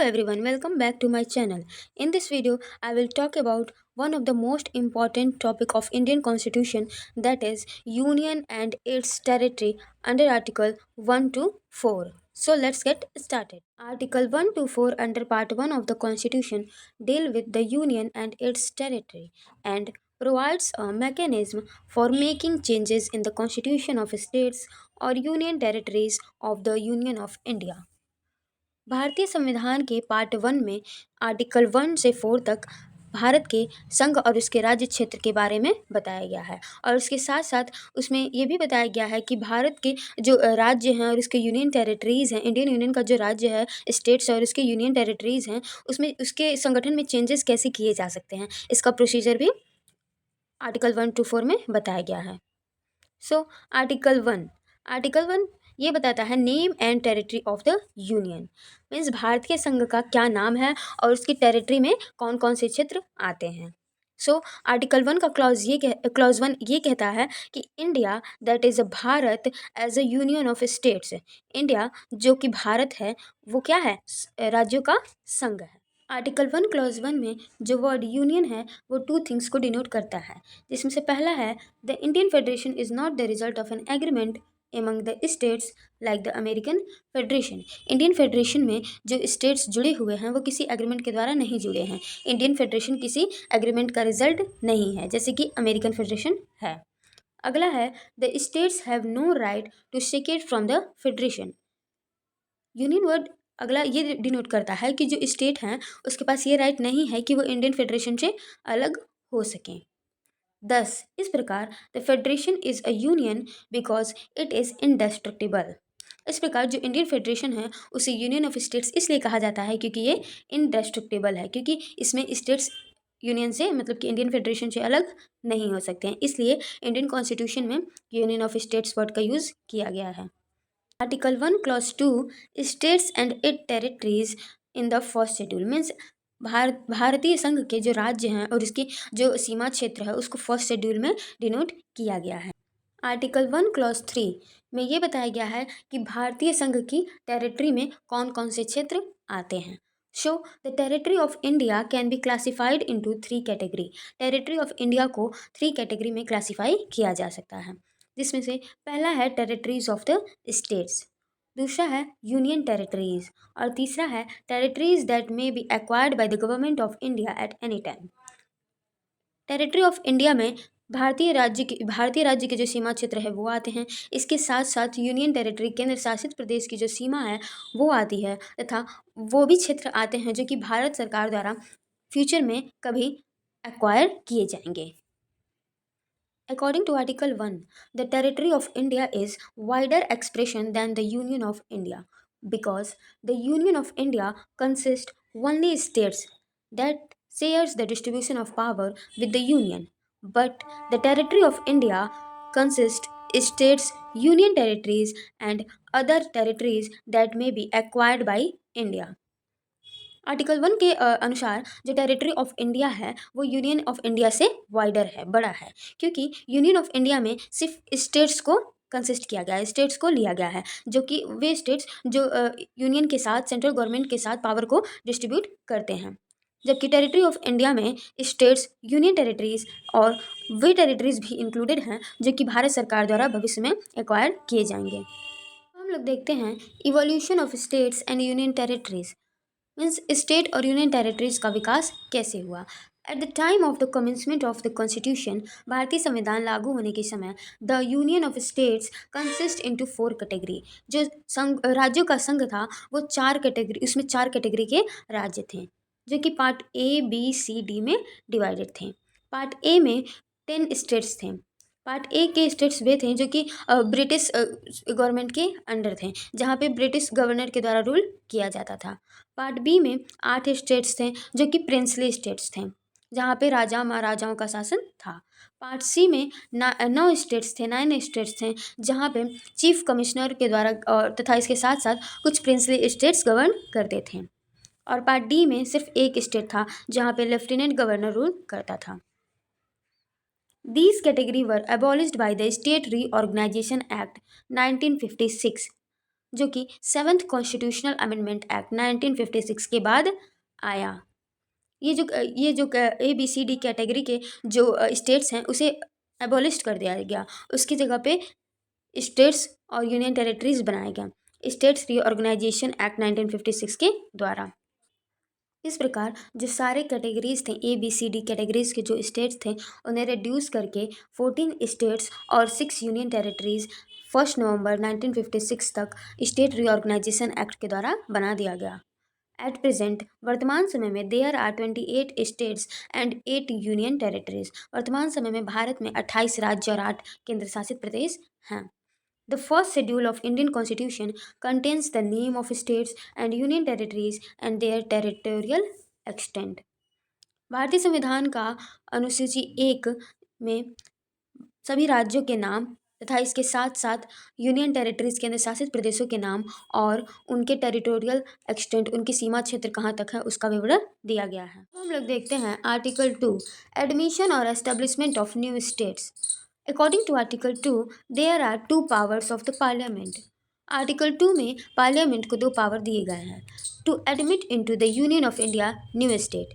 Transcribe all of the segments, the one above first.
everyone, welcome back to my channel. In this video, I will talk about one of the most important topic of Indian Constitution, that is Union and its territory under Article 1 to 4. So let's get started. Article 1 to 4 under Part 1 of the Constitution deal with the Union and its territory and provides a mechanism for making changes in the constitution of states or union territories of the Union of India. भारतीय संविधान के part 1 में article 1 से 4 तक भारत के संघ और उसके राज्य क्षेत्र के बारे में बताया गया है और उसके साथ साथ उसमें ये भी बताया गया है कि भारत के जो राज्य हैं और उसके यूनियन टेरिटरीज़ हैं, इंडियन यूनियन का जो राज्य है, स्टेट्स और उसके यूनियन टेरिटरीज़ हैं, उसमें उसके संगठन में चेंजेस कैसे किए जा सकते हैं, इसका प्रोसीजर भी आर्टिकल 1 to 4 में बताया गया है। सो आर्टिकल 1 ये बताता है name and territory of the union, means Bharat के संघ का क्या नाम है और उसकी टेरिटरी में कौन कौन से क्षेत्र आते हैं। सो आर्टिकल 1 का क्लॉज 1 ये कहता है कि India that is a Bharat as a union of states. India जो कि भारत है वो क्या है, राज्यों का संघ है। आर्टिकल 1 क्लॉज 1 में जो वर्ड यूनियन है वो टू थिंग्स को डिनोट करता है, जिसमें से पहला है the Indian federation is not the result of an agreement among the states like the American federation. Indian federation में जो स्टेट्स जुड़े हुए हैं वो किसी एग्रीमेंट के द्वारा नहीं जुड़े हैं। इंडियन फेडरेशन किसी एग्रीमेंट का रिजल्ट नहीं है जैसे कि अमेरिकन फेडरेशन है। अगला है the states have no right to secede from the federation. Union word अगला ये डिनोट करता है कि जो स्टेट हैं उसके पास ये राइट नहीं है कि वो इंडियन फेडरेशन से अलग हो सकें। दस इस प्रकार the federation is a union because it is इंडेस्ट्रक्टिबल। इस प्रकार जो इंडियन फेडरेशन है उसे यूनियन ऑफ स्टेट्स इसलिए कहा जाता है क्योंकि ये इंडेस्ट्रक्टिबल है, क्योंकि इसमें स्टेट्स यूनियन से मतलब कि इंडियन फेडरेशन से अलग नहीं हो सकते हैं, इसलिए इंडियन कॉन्स्टिट्यूशन में यूनियन ऑफ स्टेट्स वर्ड का यूज़ किया गया है। Article 1 clause 2 states and it territories in the first schedule, means भारतीय संघ के जो राज्य हैं और इसकी जो सीमा क्षेत्र है उसको फर्स्ट शेड्यूल में डिनोट किया गया है। आर्टिकल 1 क्लॉज 3 में ये बताया गया है कि भारतीय संघ की टेरिटरी में कौन कौन से क्षेत्र आते हैं। Show the territory of India can be classified into 3 category. Territory of India को 3 कैटेगरी में क्लासिफाई किया जा सकता है, जिसमें से पहला है टेरिटरीज ऑफ द स्टेट्स, दूसरा है यूनियन टेरिटरीज और तीसरा है territories that may be acquired by the government of India at any time. Territory of India में भारतीय राज्य के जो सीमा क्षेत्र है वो आते हैं, इसके साथ साथ यूनियन टेरिटरी केंद्र शासित प्रदेश की जो सीमा है वो आती है, तथा वो भी क्षेत्र आते हैं जो कि भारत सरकार द्वारा फ्यूचर में कभी एक्वायर किए जाएंगे। According to Article 1, the territory of India is wider expression than the Union of India because the Union of India consists only states that shares the distribution of power with the Union, but the territory of India consists states, union territories and other territories that may be acquired by India. Article 1 के अनुसार जो territory of India है वो union of India से wider है, बड़ा है, क्योंकि यूनियन ऑफ इंडिया में सिर्फ स्टेट्स को कंसिस्ट किया गया है, स्टेट्स को लिया गया है, जो कि वे स्टेट्स जो यूनियन के साथ सेंट्रल गवर्नमेंट के साथ पावर को डिस्ट्रीब्यूट करते हैं, जबकि टेरिटरी ऑफ इंडिया में स्टेट्स, यूनियन टेरिटरीज और वे टेरिटरीज भी इंक्लूडेड हैं जो कि भारत सरकार द्वारा भविष्य में एक्वायर किए जाएंगे। हम लोग देखते हैं evolution of states and union territories, means state और यूनियन टेरिटरीज का विकास कैसे हुआ। At the time of the commencement of the constitution, भारतीय संविधान लागू होने के समय the union of states consist into 4 category. जो संघ राज्यों का संघ था वो 4 कैटेगरी, उसमें 4 कैटेगरी के राज्य थे जो कि part A B C D में डिवाइडेड थे। पार्ट ए में 10 स्टेट्स थे। पार्ट ए के स्टेट्स वे थे जो कि ब्रिटिश गवर्नमेंट के अंडर थे, जहाँ पे ब्रिटिश गवर्नर के द्वारा रूल किया जाता था। पार्ट बी में 8 स्टेट्स थे जो कि प्रिंसली स्टेट्स थे, जहाँ पे राजा महाराजाओं का शासन था। पार्ट सी में 9 स्टेट्स थे, 9 स्टेट्स थे, जहाँ पे चीफ कमिश्नर के द्वारा तथा इसके साथ साथ कुछ प्रिंसली स्टेट्स गवर्न करते थे। और पार्ट डी में सिर्फ एक स्टेट था जहाँ पे लेफ्टिनेंट गवर्नर रूल करता था। These categories were abolished by the State Reorganization Act 1956. जो कि सेवन्थ कॉन्स्टिट्यूशनल अमेंडमेंट एक्ट 1956 के बाद आया। ये जो A B C D category के जो स्टेट्स हैं उसे एबॉलिश कर दिया गया। उसकी जगह पे स्टेट्स और यूनियन टेरिटरीज बनाया गया स्टेट्स रीऑर्गेनाइजेशन एक्ट 1956 के द्वारा। इस प्रकार जो सारे कैटेगरीज थे A B C D categories के जो स्टेट्स थे उन्हें रिड्यूस करके 14 स्टेट्स और 6 यूनियन टेरिटरीज 1 नवंबर 1956 तक स्टेट रीऑर्गेनाइजेशन एक्ट के द्वारा बना दिया गया। एट प्रेजेंट वर्तमान समय में there are 28 states and 8 union territories. वर्तमान समय में भारत में 28 राज्य और 8 केंद्र शासित प्रदेश हैं। The first schedule of Indian Constitution contains the name of states and union territories and their territorial extent. भारतीय संविधान का अनुसूची 1 में सभी राज्यों के नाम तथा इसके साथ साथ यूनियन टेरिटरीज केंद्र शासित प्रदेशों के नाम और उनके टेरिटोरियल एक्सटेंट उनकी सीमा क्षेत्र कहाँ तक है उसका विवरण दिया गया है। तो हम लोग देखते हैं आर्टिकल 2 एडमिशन और establishment of new states. According to Article 2, there are two powers of the Parliament. Article 2 में पार्लियामेंट को 2 पावर दिए गए हैं to admit into the union of India new state.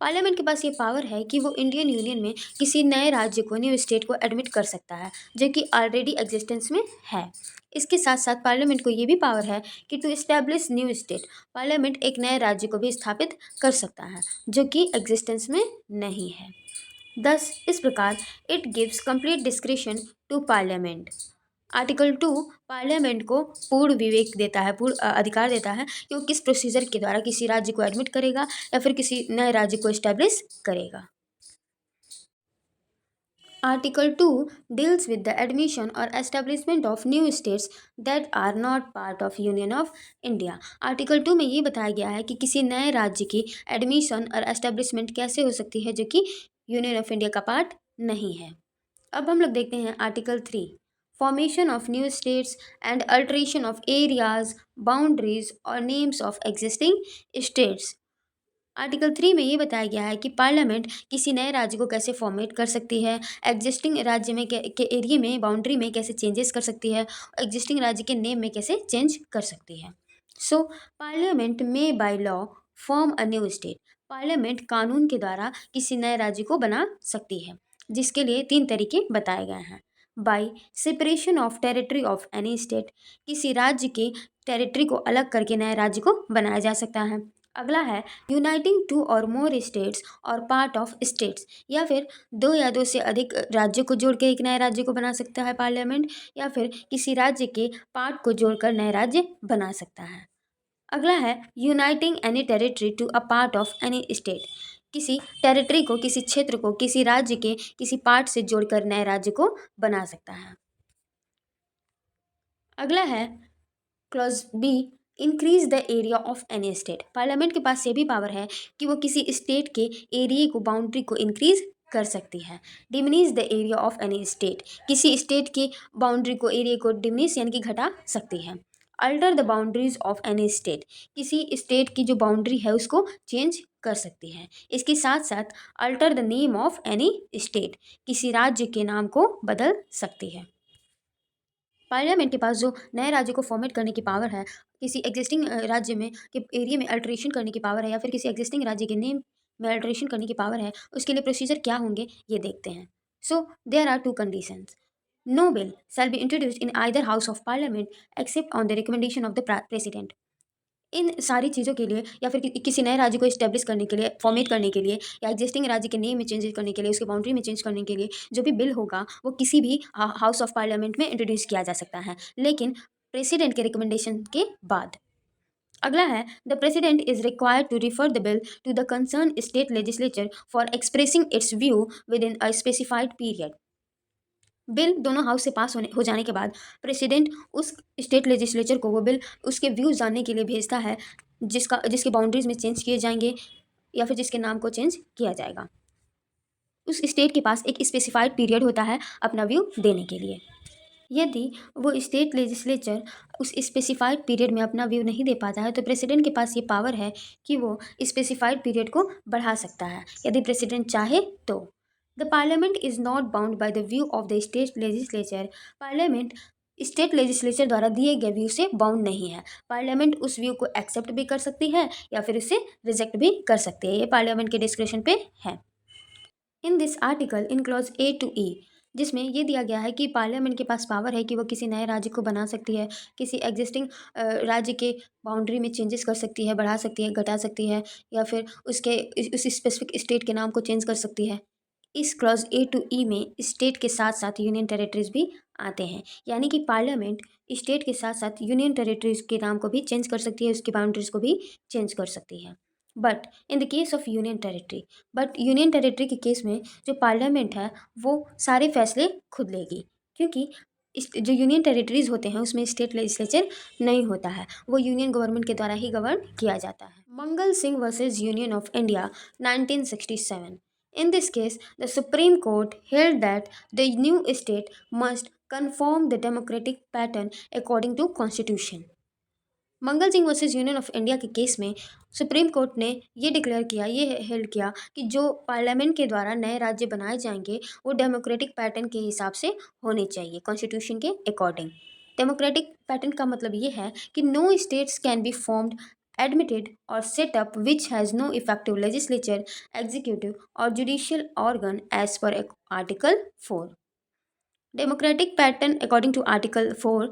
Parliament के पास ये पावर है कि वो इंडियन यूनियन में किसी नए राज्य को न्यू स्टेट को एडमिट कर सकता है जो कि ऑलरेडी एग्जिस्टेंस में है। इसके साथ साथ पार्लियामेंट को ये भी पावर है कि to establish new state. Parliament एक नए राज्य को भी स्थापित कर सकता है जो कि एग्जिस्टेंस में नहीं है। दस इस प्रकार it gives complete discretion to parliament. Article 2 parliament को पूर्ण विवेक देता है, पूर्ण अधिकार देता है कि वो किस प्रोसीजर के द्वारा किसी राज्य को एडमिट करेगा या फिर किसी नए राज्य को इस्टेब्लिश करेगा। Article 2 deals with the admission और establishment of new states that are not part of union of India. Article 2 में ये बताया गया है कि किसी नए राज्य की एडमिशन और एस्टेब्लिशमेंट कैसे हो सकती है जो कि यूनियन ऑफ इंडिया का पार्ट नहीं है। अब हम लोग देखते हैं article 3 formation of new states and alteration of areas boundaries और names of existing states. Article 3 में ये बताया गया है कि पार्लियामेंट किसी नए राज्य को कैसे फॉर्मेट कर सकती है, एग्जिस्टिंग राज्य में के एरिया में बाउंड्री में कैसे चेंजेस कर सकती है, एग्जिस्टिंग राज्य के नेम में कैसे चेंज कर सकती है। सो पार्लियामेंट में by law form a new state. Parliament कानून के द्वारा किसी नए राज्य को बना सकती है जिसके लिए 3 तरीके बताए गए हैं। Bye separation of territory of any state. किसी राज्य के टेरिटरी को अलग करके नए राज्य को बनाया जा सकता है। अगला है यूनाइटिंग 2 और मोर स्टेट्स और पार्ट ऑफ स्टेट्स। या फिर 2 या 2 से अधिक राज्यों को जोड़ के एक नए राज्य को बना सकता है पार्लियामेंट, या फिर किसी राज्य के पार्ट को जोड़कर नए राज्य बना सकता है। अगला है uniting any territory to a part of any state. किसी टेरिटरी को, किसी क्षेत्र को किसी राज्य के किसी पार्ट से जोड़कर नए राज्य को बना सकता है। अगला है clause be increase the area of any state. Parliament के पास ये भी पावर है कि वो किसी स्टेट के एरिया को, बाउंड्री को इंक्रीज कर सकती है। Diminish the area of any state. किसी स्टेट की बाउंड्री को, एरिया को डिमिनिश यानी कि घटा सकती है। Alter the boundaries of any state. किसी स्टेट की जो बाउंड्री है उसको चेंज कर सकती है। इसके साथ साथ alter the name of any state. किसी राज्य के नाम को बदल सकती है। पार्लियामेंट के पास जो नए राज्य को फॉर्मेट करने की पावर है, किसी एग्जिस्टिंग राज्य में के एरिया में अल्ट्रेशन करने की पावर है, या फिर किसी एग्जिस्टिंग राज्य के नेम में अल्ट्रेशन करने की पावर है, उसके लिए प्रोसीजर क्या होंगे ये देखते हैं। So there are 2 conditions. No bill shall be introduced in either house of parliament except on the recommendation of the president. इन सारी चीज़ों के लिए, या फिर किसी नए राज्य को इस्टेब्लिश करने के लिए, फॉर्मेट करने के लिए, या एग्जिस्टिंग राज्य के नेम में चेंजेस करने के लिए, उसके बाउंड्री में चेंज करने के लिए जो भी बिल होगा वो किसी भी हाउस ऑफ पार्लियामेंट में इंट्रोड्यूस किया जा सकता है, लेकिन प्रेसिडेंट के रिकमेंडेशन के बाद। अगला है the president is required to refer the bill to the concern state legislature for expressing its view within a specified period. Bill दोनों हाउस से पास हो जाने के बाद प्रेसिडेंट उस स्टेट लेजिस्लेचर को वो बिल उसके व्यूज़ जानने के लिए भेजता है जिसके बाउंड्रीज में चेंज किए जाएंगे या फिर जिसके नाम को चेंज किया जाएगा। उस स्टेट के पास एक स्पेसिफाइड पीरियड होता है अपना व्यू देने के लिए। यदि वो स्टेट लेजिस्लेचर उस स्पेसिफाइड पीरियड में अपना व्यू नहीं दे पाता है तो प्रेसिडेंट के पास ये पावर है कि वो स्पेसिफाइड पीरियड को बढ़ा सकता है यदि प्रेसिडेंट चाहे तो। The parliament is not bound by the view of the state legislature. Parliament state legislature द्वारा दिए गए व्यू से बाउंड नहीं है। पार्लियामेंट उस व्यू को एक्सेप्ट भी कर सकती है या फिर उसे रिजेक्ट भी कर सकती है। ये पार्लियामेंट के डिस्क्रिप्शन पे है। In this article in clause A to E, जिसमें ये दिया गया है कि पार्लियामेंट के पास पावर है कि वो किसी नए राज्य को बना सकती है, किसी एग्जिस्टिंग राज्य के बाउंड्री में चेंजेस कर सकती है, बढ़ा सकती है, घटा सकती है, या फिर उस स्पेसिफिक स्टेट के नाम को चेंज कर सकती है। इस क्लॉज ए टू ई में स्टेट के साथ साथ यूनियन टेरिटरीज भी आते हैं, यानी कि पार्लियामेंट स्टेट के साथ साथ यूनियन टेरिटरीज के नाम को भी चेंज कर सकती है, उसकी बाउंड्रीज को भी चेंज कर सकती है। But in the case of union territory, but union territory के केस में जो पार्लियामेंट है वो सारे फैसले खुद लेगी, क्योंकि जो यूनियन टेरिटरीज होते हैं उसमें स्टेट लेजिस्लेचर नहीं होता है, वो यूनियन गवर्नमेंट के द्वारा ही गवर्न किया जाता है। Mangal Singh versus union of India 1967। In this case, the Supreme Court held that the new state must conform the democratic pattern according to Constitution. Mangal Singh versus union of India के case में supreme court ने ये declare किया, ये held किया कि जो parliament के द्वारा नए राज्य बनाए जाएंगे वो डेमोक्रेटिक पैटर्न के हिसाब से होने चाहिए, कॉन्स्टिट्यूशन के अकॉर्डिंग। डेमोक्रेटिक पैटर्न का मतलब ये है कि no states can be formed, admitted or set up which has no effective legislature, executive or judicial organ as per Article 4. Democratic pattern according to article 4,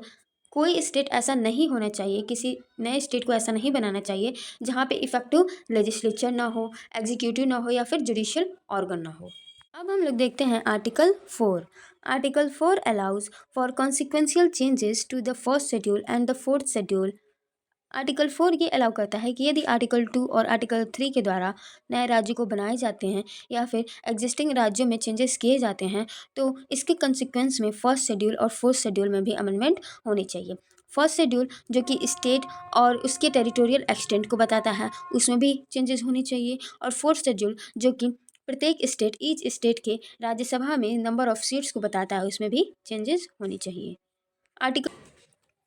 कोई स्टेट ऐसा नहीं होना चाहिए, किसी नए स्टेट को ऐसा नहीं बनाना चाहिए जहाँ पे इफेक्टिव लेजिस्लेचर ना हो, एग्जीक्यूटिव ना हो या फिर जुडिशियल ऑर्गन ना हो। अब हम लोग देखते हैं article 4। Article 4 allows for consequential changes to the first schedule and the fourth schedule. Article 4 ये अलाउ करता है कि यदि आर्टिकल 2 और आर्टिकल 3 के द्वारा नए राज्य को बनाए जाते हैं या फिर एग्जिस्टिंग राज्यों में चेंजेस किए जाते हैं तो इसके कंसिक्वेंस में फर्स्ट शेड्यूल और फोर्थ शेड्यूल में भी अमेंडमेंट होनी चाहिए। फर्स्ट शेड्यूल जो कि स्टेट और उसके टेरिटोरियल एक्सटेंट को बताता है, उसमें भी चेंजेस होनी चाहिए, और फोर्थ शेड्यूल जो कि प्रत्येक स्टेट, ईच स्टेट के राज्यसभा में नंबर ऑफ सीट्स को बताता है, उसमें भी चेंजेस होनी चाहिए।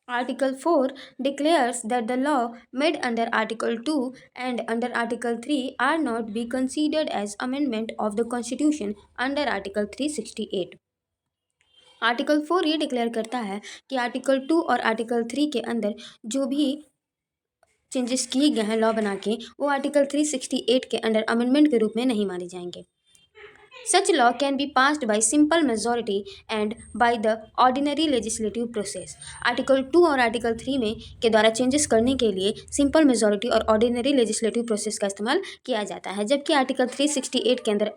Article 4 declares that the law made under Article 2 and under Article 3 are not be considered as amendment of the Constitution under Article 368. Article 4 ये डिक्लेयर करता है कि आर्टिकल 2 और आर्टिकल 3 के अंदर जो भी चेंजेस किए गए हैं लॉ बना के, वो आर्टिकल 368 के अंडर अमेंडमेंट के रूप में नहीं माने जाएंगे। Such law can be passed by simple majority and by the ordinary legislative process. Article 2 और आर्टिकल 3 में के द्वारा चेंजेस करने के लिए सिंपल मेजॉरिटी और ऑर्डिनरी लेजिस्लेटिव प्रोसेस का इस्तेमाल किया जाता है, जबकि आर्टिकल 368 के अंदर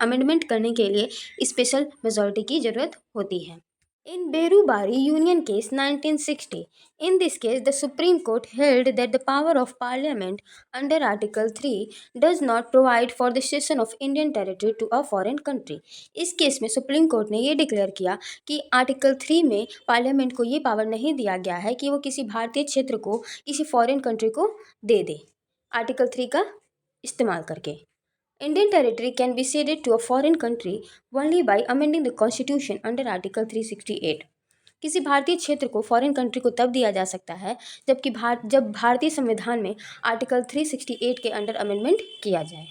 अमेंडमेंट करने के लिए स्पेशल मेजॉरिटी की जरूरत होती है। In Berubari Union Case 1960, in this case the Supreme Court held that the power of Parliament under Article 3 does not provide for the cession of Indian territory to a foreign country. इस case में supreme court ने ये declare किया कि article 3 में parliament को ये power नहीं दिया गया है कि वो किसी भारतीय क्षेत्र को किसी फॉरेन कंट्री को दे दे आर्टिकल 3 का इस्तेमाल करके। Indian territory can be ceded to a foreign country only by amending the constitution under Article 368. किसी भारतीय क्षेत्र को फॉरेन कंट्री को तब दिया जा सकता है जब भारतीय संविधान में आर्टिकल 368 के अंडर अमेंडमेंट किया जाए।